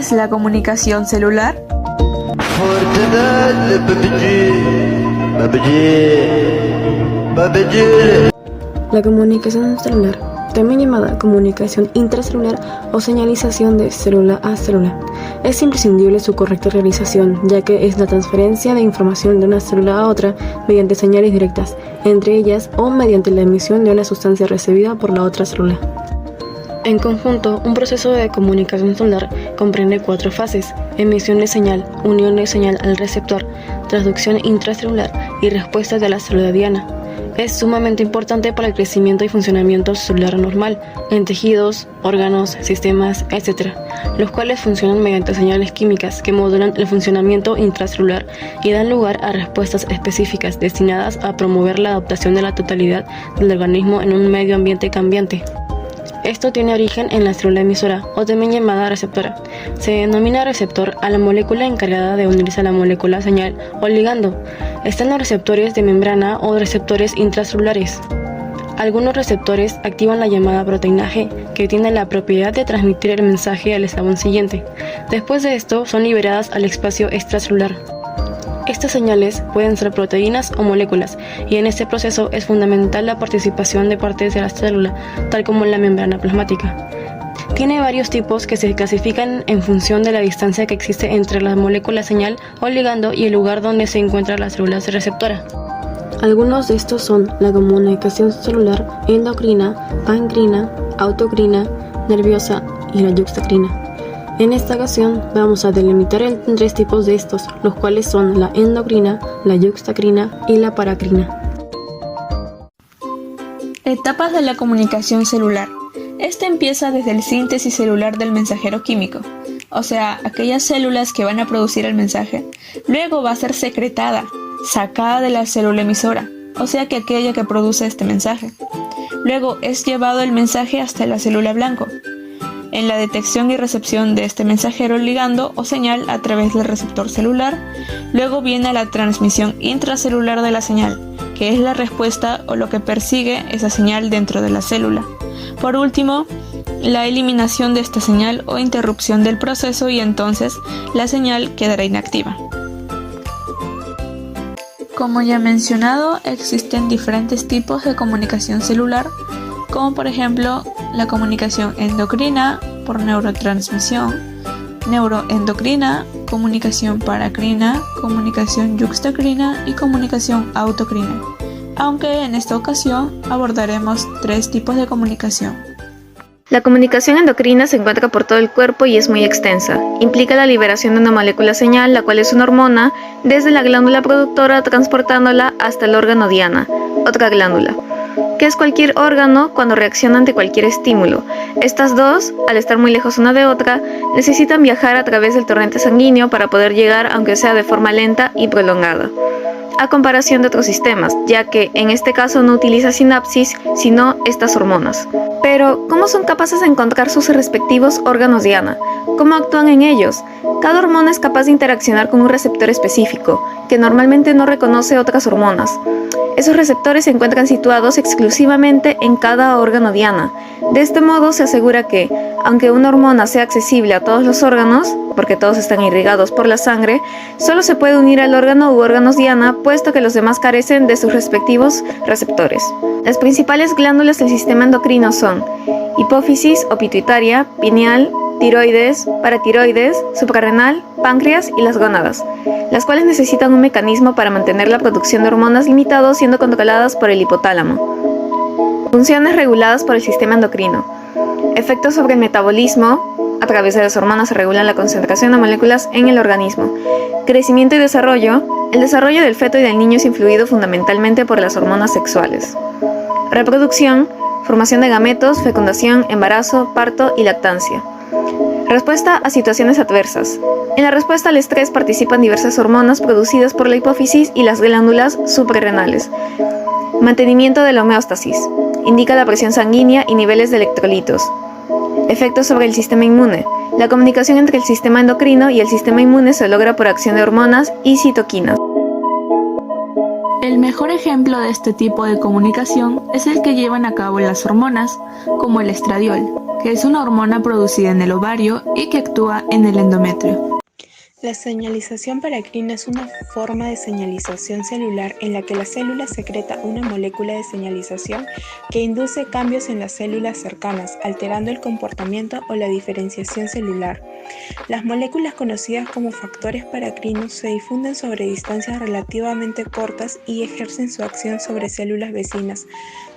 es la comunicación celular? La comunicación celular, también llamada comunicación intracelular o señalización de célula a célula, es imprescindible su correcta realización, ya que es la transferencia de información de una célula a otra mediante señales directas entre ellas o mediante la emisión de una sustancia recibida por la otra célula. En conjunto, un proceso de comunicación celular comprende 4 fases: emisión de señal, unión de señal al receptor, transducción intracelular y respuesta de la célula diana. Es sumamente importante para el crecimiento y funcionamiento celular normal en tejidos, órganos, sistemas, etc., los cuales funcionan mediante señales químicas que modulan el funcionamiento intracelular y dan lugar a respuestas específicas destinadas a promover la adaptación de la totalidad del organismo en un medio ambiente cambiante. Esto tiene origen en la célula emisora, o también llamada receptora. Se denomina receptor a la molécula encargada de unirse a la molécula señal o ligando. Están los receptores de membrana o receptores intracelulares. Algunos receptores activan la llamada proteína G, que tiene la propiedad de transmitir el mensaje al eslabón siguiente. Después de esto, son liberadas al espacio extracelular. Estas señales pueden ser proteínas o moléculas, y en este proceso es fundamental la participación de partes de la célula, tal como la membrana plasmática. Tiene varios tipos que se clasifican en función de la distancia que existe entre la molécula señal o ligando y el lugar donde se encuentra la célula receptora. Algunos de estos son la comunicación celular, endocrina, pancrina, autocrina, nerviosa y la yuxtacrina. En esta ocasión vamos a delimitar en 3 tipos de estos, los cuales son la endocrina, la yuxtacrina y la paracrina. Etapas de la comunicación celular. Esta empieza desde el síntesis celular del mensajero químico, o sea, aquellas células que van a producir el mensaje. Luego va a ser secretada, sacada de la célula emisora, o sea que aquella que produce este mensaje. Luego es llevado el mensaje hasta la célula blanco, en la detección y recepción de este mensajero ligando o señal a través del receptor celular. Luego viene la transmisión intracelular de la señal, que es la respuesta o lo que persigue esa señal dentro de la célula. Por último, la eliminación de esta señal o interrupción del proceso, y entonces la señal quedará inactiva. Como ya mencionado, existen diferentes tipos de comunicación celular, como por ejemplo la comunicación endocrina por neurotransmisión, neuroendocrina, comunicación paracrina, comunicación yuxtacrina y comunicación autocrina, aunque en esta ocasión abordaremos 3 tipos de comunicación. La comunicación endocrina se encuentra por todo el cuerpo y es muy extensa. Implica la liberación de una molécula señal, la cual es una hormona, desde la glándula productora transportándola hasta el órgano diana, otra glándula, que es cualquier órgano cuando reacciona ante cualquier estímulo. Estas dos, al estar muy lejos una de otra, necesitan viajar a través del torrente sanguíneo para poder llegar, aunque sea de forma lenta y prolongada, a comparación de otros sistemas, ya que en este caso no utiliza sinapsis, sino estas hormonas. Pero, ¿cómo son capaces de encontrar sus respectivos órganos diana? ¿Cómo actúan en ellos? Cada hormona es capaz de interaccionar con un receptor específico, que normalmente no reconoce otras hormonas. Esos receptores se encuentran situados exclusivamente en cada órgano diana. De este modo se asegura que, aunque una hormona sea accesible a todos los órganos, porque todos están irrigados por la sangre, solo se puede unir al órgano u órganos diana, puesto que los demás carecen de sus respectivos receptores. Las principales glándulas del sistema endocrino son hipófisis o pituitaria, pineal, tiroides, paratiroides, suprarrenal, páncreas y las gónadas, las cuales necesitan un mecanismo para mantener la producción de hormonas limitado, siendo controladas por el hipotálamo. Funciones reguladas por el sistema endocrino. Efectos sobre el metabolismo. A través de las hormonas se regula la concentración de moléculas en el organismo. Crecimiento y desarrollo. El desarrollo del feto y del niño es influido fundamentalmente por las hormonas sexuales. Reproducción. Formación de gametos, fecundación, embarazo, parto y lactancia. Respuesta a situaciones adversas. En la respuesta al estrés participan diversas hormonas producidas por la hipófisis y las glándulas suprarrenales. Mantenimiento de la homeostasis. Indica la presión sanguínea y niveles de electrolitos. Efectos sobre el sistema inmune. La comunicación entre el sistema endocrino y el sistema inmune se logra por acción de hormonas y citoquinas. El mejor ejemplo de este tipo de comunicación es el que llevan a cabo las hormonas, como el estradiol, que es una hormona producida en el ovario y que actúa en el endometrio. La señalización paracrina es una forma de señalización celular en la que la célula secreta una molécula de señalización que induce cambios en las células cercanas, alterando el comportamiento o la diferenciación celular. Las moléculas conocidas como factores paracrinos se difunden sobre distancias relativamente cortas y ejercen su acción sobre células vecinas,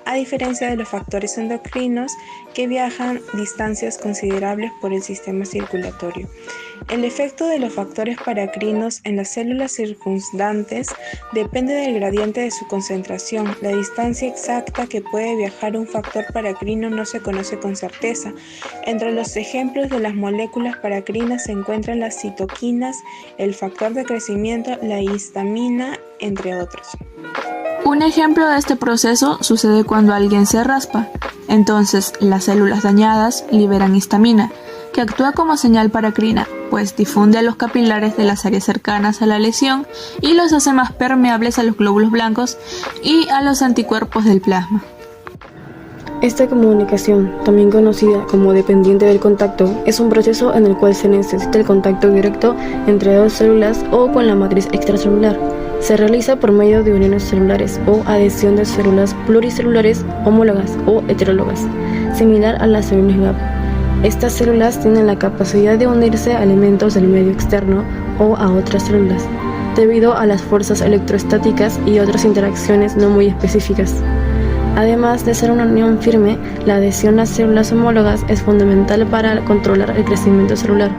a diferencia de los factores endocrinos que viajan distancias considerables por el sistema circulatorio. El efecto de los factores paracrinos en las células circundantes depende del gradiente de su concentración. La distancia exacta que puede viajar un factor paracrino no se conoce con certeza. Entre los ejemplos de las moléculas paracrinas se encuentran las citoquinas, el factor de crecimiento, la histamina, entre otros. Un ejemplo de este proceso sucede cuando alguien se raspa. Entonces, las células dañadas liberan histamina, que actúa como señal paracrina, pues difunde a los capilares de las áreas cercanas a la lesión y los hace más permeables a los glóbulos blancos y a los anticuerpos del plasma. Esta comunicación, también conocida como dependiente del contacto, es un proceso en el cual se necesita el contacto directo entre dos células o con la matriz extracelular. Se realiza por medio de uniones celulares o adhesión de células pluricelulares homólogas o heterólogas, similar a las células GAP. Estas células tienen la capacidad de unirse a elementos del medio externo o a otras células, debido a las fuerzas electrostáticas y otras interacciones no muy específicas. Además de ser una unión firme, la adhesión a células homólogas es fundamental para controlar el crecimiento celular,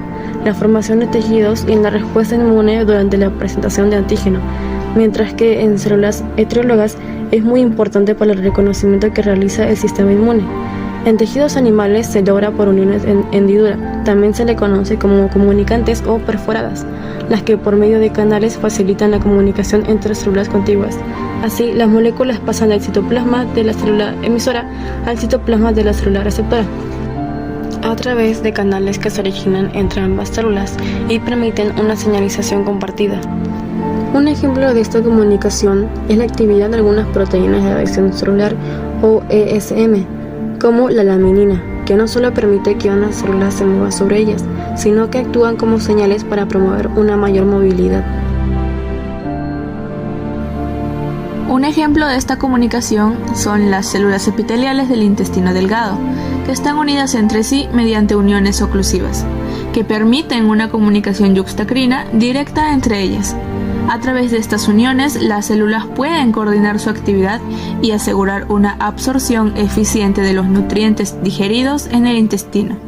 la formación de tejidos y en la respuesta inmune durante la presentación de antígeno, mientras que en células heterólogas es muy importante para el reconocimiento que realiza el sistema inmune. En tejidos animales se logra por uniones en hendidura, también se le conoce como comunicantes o perforadas, las que por medio de canales facilitan la comunicación entre células contiguas. Así, las moléculas pasan del citoplasma de la célula emisora al citoplasma de la célula receptora, a través de canales que se originan entre ambas células y permiten una señalización compartida. Un ejemplo de esta comunicación es la actividad de algunas proteínas de adhesión celular o ESM, como la laminina, que no solo permite que una célula se mueva sobre ellas, sino que actúan como señales para promover una mayor movilidad. Un ejemplo de esta comunicación son las células epiteliales del intestino delgado, que están unidas entre sí mediante uniones oclusivas, que permiten una comunicación yuxtacrina directa entre ellas. A través de estas uniones, las células pueden coordinar su actividad y asegurar una absorción eficiente de los nutrientes digeridos en el intestino.